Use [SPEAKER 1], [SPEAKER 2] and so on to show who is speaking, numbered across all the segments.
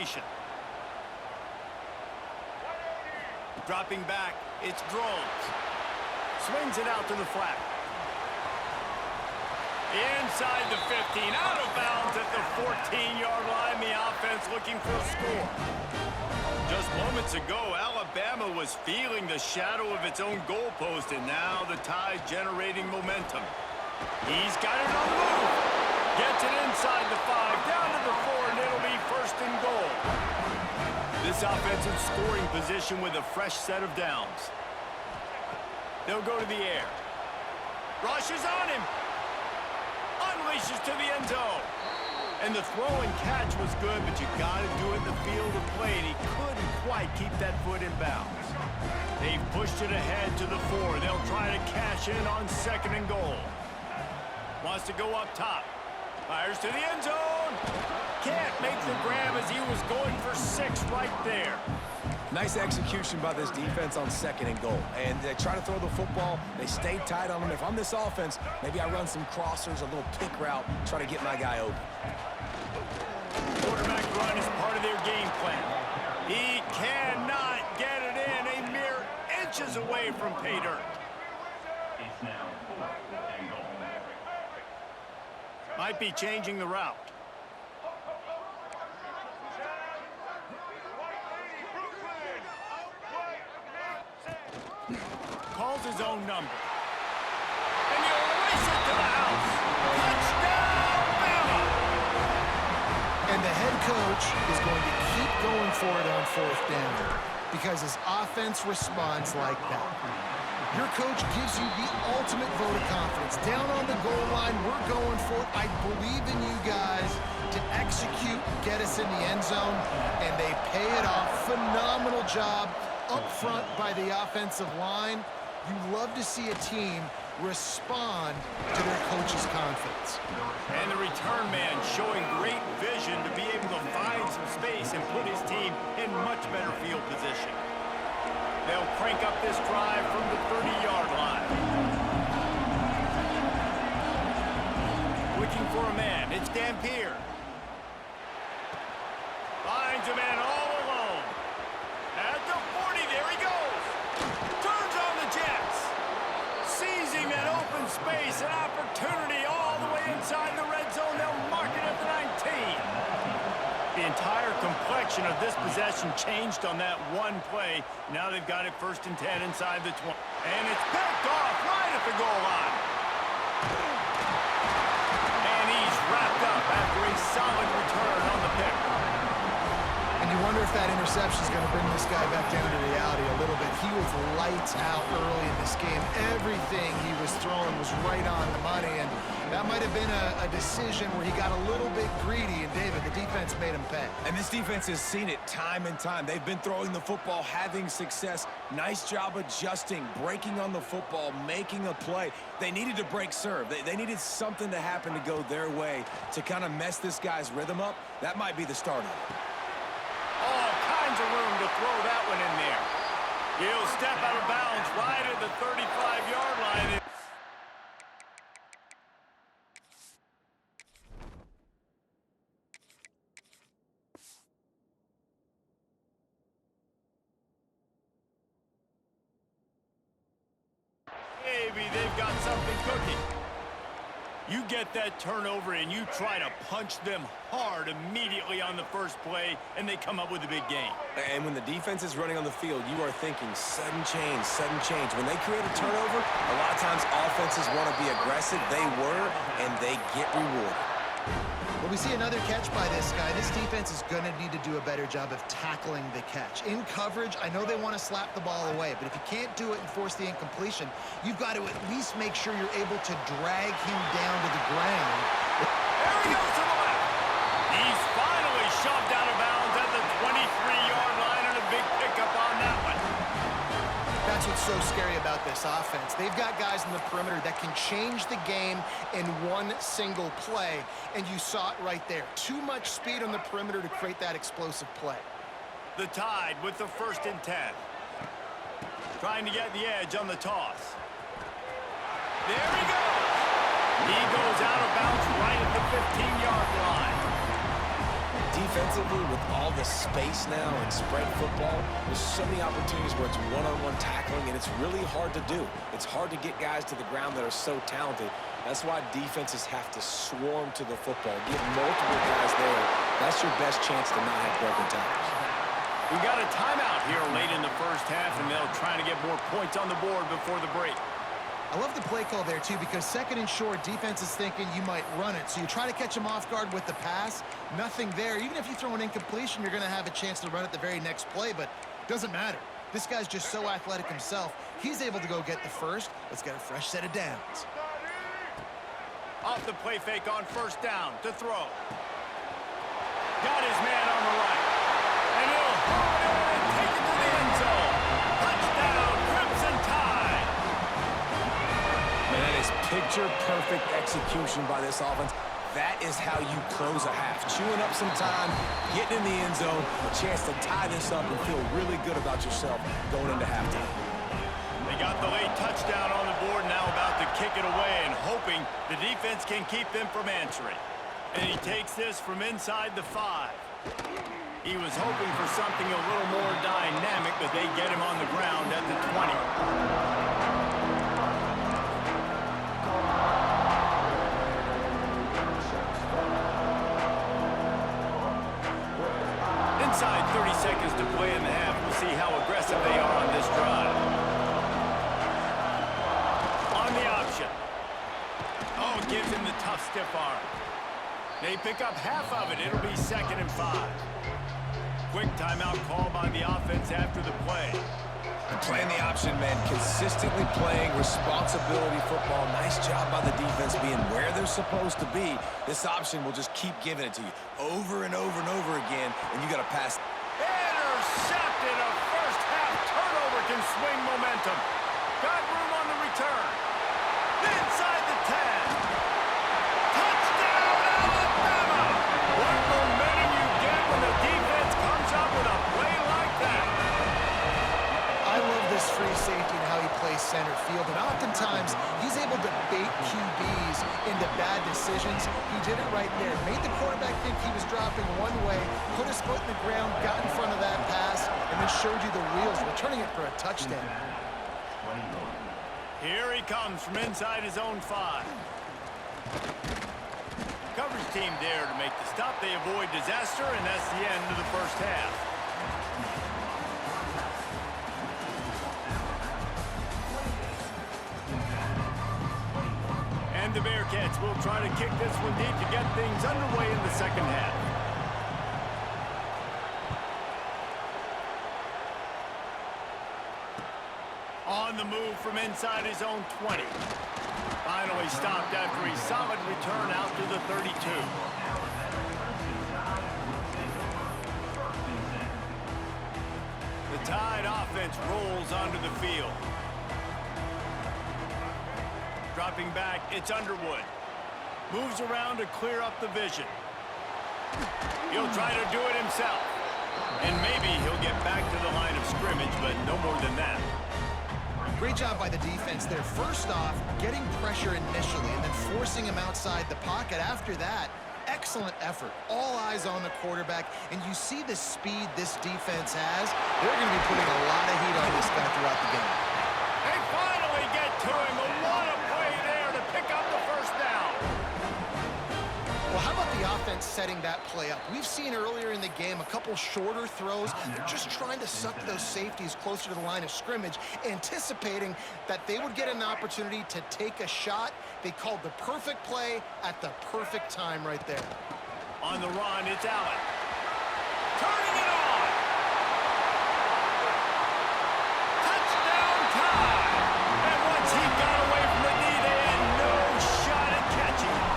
[SPEAKER 1] completion. Dropping back, it's Groves. Swings it out to the flat. Inside the 15, out of bounds at the 14-yard line. The offense looking for a score. Just moments ago, Alabama was feeling the shadow of its own goalpost, and now the Tide generating momentum. He's got it on the move. Gets it inside the 5, down to the 4, and it'll be first and goal. This offensive scoring position with a fresh set of downs. They'll go to the air. Rushes on him. Unleashes to the end zone. And the throw and catch was good, but you got to do it in the field of play, and he couldn't quite keep that foot in bounds. They've pushed it ahead to the 4. They'll try to cash in on second and goal. Wants to go up top. Fires to the end zone. Can't make the grab as he was going for 6 right there.
[SPEAKER 2] Nice execution by this defense on second and goal. And they try to throw the football. They stayed tight on them. If I'm this offense, maybe I run some crossers, a little pick route, try to get my guy open.
[SPEAKER 1] Quarterback run is part of their game plan. He cannot get it in. A mere inches away from pay dirt.
[SPEAKER 3] It's now 4th and goal.
[SPEAKER 1] Might be changing the route. Calls his own number. And he'll race it to the house. Touchdown, Bama!
[SPEAKER 4] And the head coach is going to keep going for it on 4th down because his offense responds like that. Your coach gives you the ultimate vote of confidence. Down on the goal line, we're going for it. I believe in you guys to execute, get us in the end zone, and they pay it off. Phenomenal job up front by the offensive line. You love to see a team respond to their coach's confidence.
[SPEAKER 1] And the return man showing great vision to be able to find some space and put his team in much better field position. They'll crank up this drive from the 30-yard line. Looking for a man. It's Dampier. Finds a man all alone. At the 40, there he goes. Turns on the Jets. Seizing that open space, an opportunity all the way inside the red zone. They'll mark it at the 19. The entire complexion of this possession changed on that one play. Now they've got it 1st and 10 inside the 20. And it's picked off right at the goal line. And he's wrapped up after a solid return on the pick.
[SPEAKER 4] And you wonder if that interception is going to bring this guy back down to reality a little bit. He was lights out early in this game. Everything he was throwing was right on the money, and that might have been a decision where he got a little bit greedy, and David, the defense made him pay.
[SPEAKER 2] And this defense has seen it time and time. They've been throwing the football, having success. Nice job adjusting, breaking on the football, making a play. They needed to break serve. They needed something to happen to go their way to kind of mess this guy's rhythm up. That might be the start of it.
[SPEAKER 1] All kinds of room to throw that one in there. He'll step out of bounds right at the 35-yard line. Maybe they've got something cooking. You get that turnover and you try to punch them hard immediately on the first play, and they come up with a big game.
[SPEAKER 2] And when the defense is running on the field, you are thinking sudden change, sudden change. When they create a turnover, a lot of times offenses want to be aggressive. They were, and they get rewarded.
[SPEAKER 4] Well, we see another catch by this guy. This defense is going to need to do a better job of tackling the catch. In coverage, I know they want to slap the ball away, but if you can't do it and force the incompletion, you've got to at least make sure you're able to drag him down to the ground.
[SPEAKER 1] There he goes to the left. He's finally shoved out of bounds at the 23-yard line, and a big pickup on that one.
[SPEAKER 4] That's what's so scary about this offense. They've got guys in the perimeter that can change the game in one single play, and you saw it right there. Too much speed on the perimeter to create that explosive play.
[SPEAKER 1] The Tide with the 1st and 10. Trying to get the edge on the toss. There he goes. He goes out of bounds right at the 15-yard line.
[SPEAKER 2] defensively, with all the space now and spread football, there's so many opportunities where it's one-on-one tackling, and it's really hard to do. It's hard to get guys to the ground that are so talented. That's why defenses have to swarm to the football, get multiple guys there. That's your best chance to not have broken tackles.
[SPEAKER 1] We got a timeout here late in the first half, and they'll try to get more points on the board before the break.
[SPEAKER 4] I love the play call there, too, because second and short, defense is thinking you might run it. So you try to catch them off guard with the pass. Nothing there. Even if you throw an incompletion, you're going to have a chance to run it the very next play, but it doesn't matter. This guy's just so athletic himself. He's able to go get the first. Let's get a fresh set of downs.
[SPEAKER 1] Off the play fake on first down to throw. Got his man on the right. And he'll hold it and take it to the end zone. Touchdown, Crimson Tide.
[SPEAKER 2] Man, that is picture-perfect execution by this offense. That is how you close a half. Chewing up some time, getting in the end zone, a chance to tie this up and feel really good about yourself going into halftime.
[SPEAKER 1] They got the late touchdown on the board, now about to kick it away and hoping the defense can keep them from answering. And he takes this from inside the 5. He was hoping for something a little more dynamic, but they get him on the ground at the 20. Inside 30 seconds to play in the half. We'll see how aggressive they are on this drive. On the option. Oh, gives him the tough stiff arm. They pick up half of it. It'll be 2nd and 5. Quick timeout call by the offense after the play.
[SPEAKER 2] And playing the option, man, consistently playing responsibility football. Nice job by the defense being where they're supposed to be. This option will just keep giving it to you over and over and over again, and you got to pass.
[SPEAKER 1] Intercepted. A first half turnover can swing momentum. Got room on the return. Inside the 10. Touchdown, Alabama! What momentum you get when the defense comes up with a play like that.
[SPEAKER 4] I love this free safety and how he plays center field, and oftentimes he's able to bait QBs into bad decisions. He did it right there. Made the quarterback think he was dropping one way, put his foot in the ground, got in front of that pass, and then showed you the wheels, returning it for a touchdown.
[SPEAKER 1] Here he comes from inside his own 5. Coverage team there to make the stop. They avoid disaster, and that's the end of the first half. And the Bearcats will try to kick this one deep to get things underway in the second half. On the move from inside his own 20. Finally stopped after a solid return out to the 32. The Tide offense rolls onto the field. Dropping back, it's Underwood. Moves around to clear up the vision. He'll try to do it himself. And maybe he'll get back to the line of scrimmage, but no more than that.
[SPEAKER 4] Great job by the defense there. First off, getting pressure initially and then forcing him outside the pocket. After that, excellent effort. All eyes on the quarterback, and you see the speed this defense has. They're going to be putting a lot of heat on this guy throughout the game.
[SPEAKER 1] They finally get to him. What a play there to pick up the first down.
[SPEAKER 4] Well, how about the offense setting that play up? We've seen earlier in the game a couple shorter throws. They're just trying to suck those safeties closer to the line of scrimmage, anticipating that they would get an opportunity to take a shot. They called the perfect play at the perfect time right there.
[SPEAKER 1] On the run, it's Allen. Turning it on. Touchdown Tide. And once he got away from the knee, they had no shot at catching him.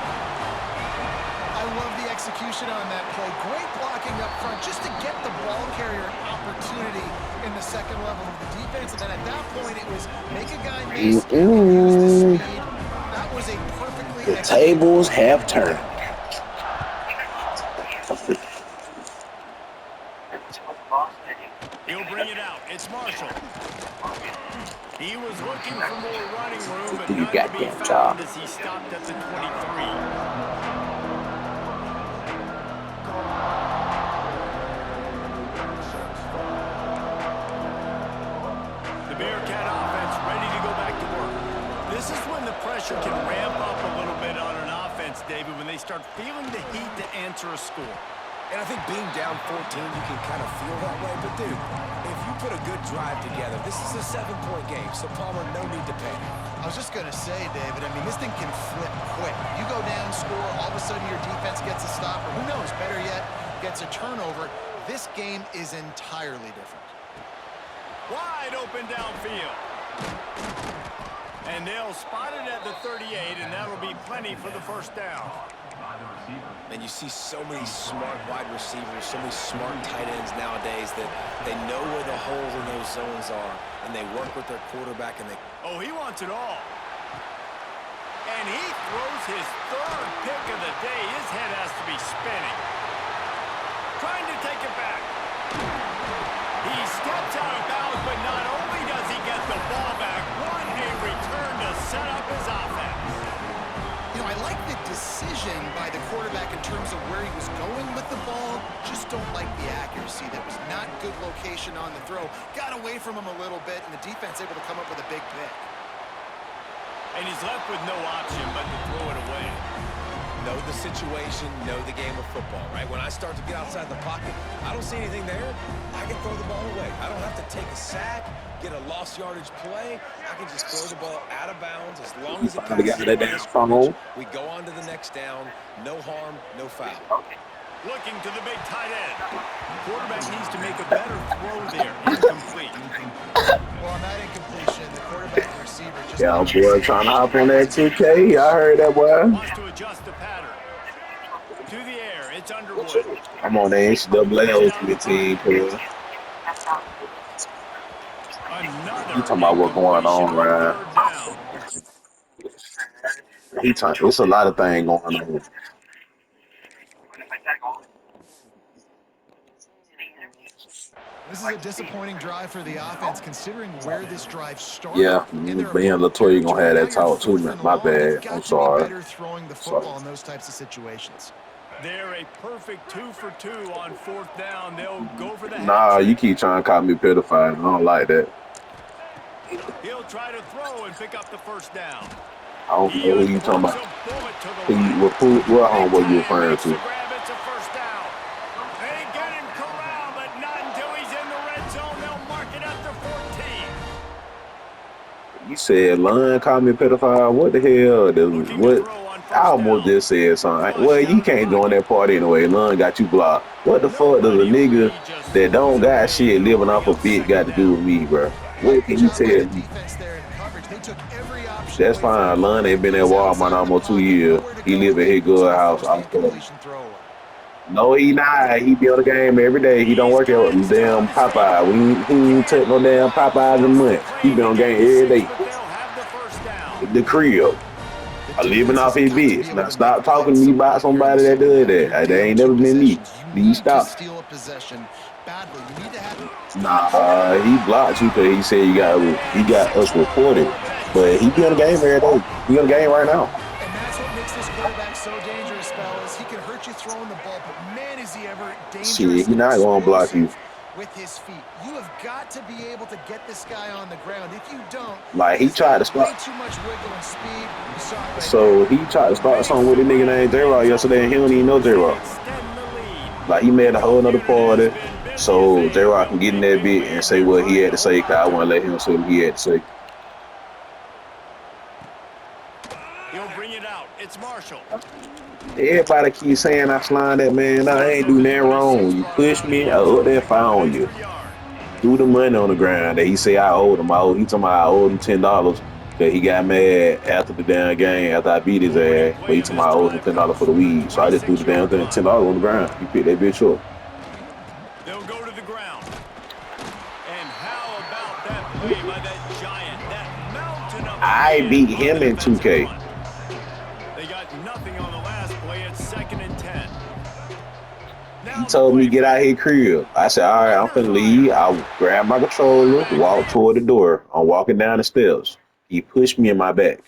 [SPEAKER 4] I love the execution on that play. Great blocking up front just to get the ball carrier an opportunity in the second level of the defense. And then at that point, it was make a guy miss and use the speed. That was a perfectly
[SPEAKER 5] The tables have turned.
[SPEAKER 1] He'll bring it out. It's Marshall. He was looking for more running room, but
[SPEAKER 5] You
[SPEAKER 1] none to
[SPEAKER 5] got
[SPEAKER 1] be
[SPEAKER 5] that
[SPEAKER 1] found
[SPEAKER 5] job.
[SPEAKER 1] as he stopped at the 23. pressure can ramp up a little bit on an offense, David, when they start feeling the heat to answer a score.
[SPEAKER 2] And I think being down 14, you can kind of feel that way. But, dude, if you put a good drive together, this is a 7-point game, so Palmer, no need to panic.
[SPEAKER 4] I was just going to say, David, I mean, this thing can flip quick. You go down, score, all of a sudden your defense gets a stop, or who knows, better yet, gets a turnover. This game is entirely different.
[SPEAKER 1] Wide open downfield. And they'll spot it at the 38, and that'll be plenty for the first down.
[SPEAKER 2] And you see so many smart wide receivers, so many smart tight ends nowadays that they know where the holes in those zones are, and they work with their quarterback, and they...
[SPEAKER 1] Oh, he wants it all. And he throws his third pick of the day. His head has to be spinning. Trying to take it back. He steps out of bounds, but not only does he get the ball back, what a return to set up his offense.
[SPEAKER 4] You know, I like the decision by the quarterback in terms of where he was going with the ball. Just don't like the accuracy. That was not good location on the throw. Got away from him a little bit, and the defense able to come up with a big pick.
[SPEAKER 1] And he's left with no option but to throw it away.
[SPEAKER 2] Know the situation, know the game of football, right? When I start to get outside the pocket, I don't see anything there, I can throw the ball away. I don't have to take a sack, get a lost yardage play. I can just throw the ball out of bounds as long as it passes. We go on to the next down. No harm, no foul.
[SPEAKER 1] Looking to the big tight end. Quarterback needs to make a better throw there. Incomplete.
[SPEAKER 4] Well, on that incompletion, the quarterback and receiver just...
[SPEAKER 5] Yeah, boy, trying to hop on that 2K. I heard that, boy.
[SPEAKER 1] Wants to adjust the pattern. To the air, it's Underwood.
[SPEAKER 5] I'm on the NCAA Ultimate Team, boy. You talking about what's going on, right? It's a lot of things going on.
[SPEAKER 4] This is a disappointing drive for the offense, considering where this drive started.
[SPEAKER 5] Yeah, me and Latoya gonna have that talk too, man. My bad. I'm sorry.
[SPEAKER 4] Better throwing the football in those types of situations.
[SPEAKER 1] They're a perfect 2 for 2 on 4th down. They'll go for the
[SPEAKER 5] Nah, you keep trying to call me pedophile. I don't like that.
[SPEAKER 1] He'll try to throw and pick up the first down.
[SPEAKER 5] I don't know who you talking about. What homeboy you referring to? You said Lund called me a pedophile. What the hell? What? I almost just said something. Well, you can't join that party anyway. Lund got you blocked. What the fuck does a nigga that don't got shit living off a bit got to do with me, bro? What can you tell me? That's fine. Lund ain't been at Walmart almost 2 years. He live at his good house. No, he not. He be on the game every day. He don't work at damn Popeye. He ain't take no damn Popeyes a month. He be on game every day. The crib. I living off his bitch. Now stop talking to me about somebody that does that. That ain't never been me. Please stop. Nah, he blocked you because he said he got us reported. But he be on the game every day. He on the game right now.
[SPEAKER 4] And that's what makes this quarterback so dangerous, fellas. He can hurt you throwing the ball, but man, is he ever dangerous.
[SPEAKER 5] Shit, he not gonna block you.
[SPEAKER 4] With his feet. You have got to be able to get this guy on the ground. If you don't,
[SPEAKER 5] like he tried to start
[SPEAKER 4] too much wiggle and speed. Right
[SPEAKER 5] so he tried to start something with a nigga named J-Rock yesterday, and he don't even know J-Rock. Like he made a whole nother party, so J-Rock can get in that bit and say what he had to say, because I want to let him say what he had to say.
[SPEAKER 1] He'll bring it out. It's Marshall.
[SPEAKER 5] Everybody keeps saying I slime that man. I ain't do nothing wrong. You push me, I up there found you. Threw the money on the ground that he say I owed him. He told me I owed him $10 because he got mad after the damn game after I beat his ass. But he told me I owed him $10 for the weed. So I just threw the damn thing $10 on the ground. He picked that bitch up.
[SPEAKER 1] They'll go to the ground. And how about that play by that giant, that mountain of
[SPEAKER 5] I beat him in 2K. He told me to get out of his crib. I said, all right, I'm finna leave. I'll grab my controller, walk toward the door. I'm walking down the steps. He pushed me in my back.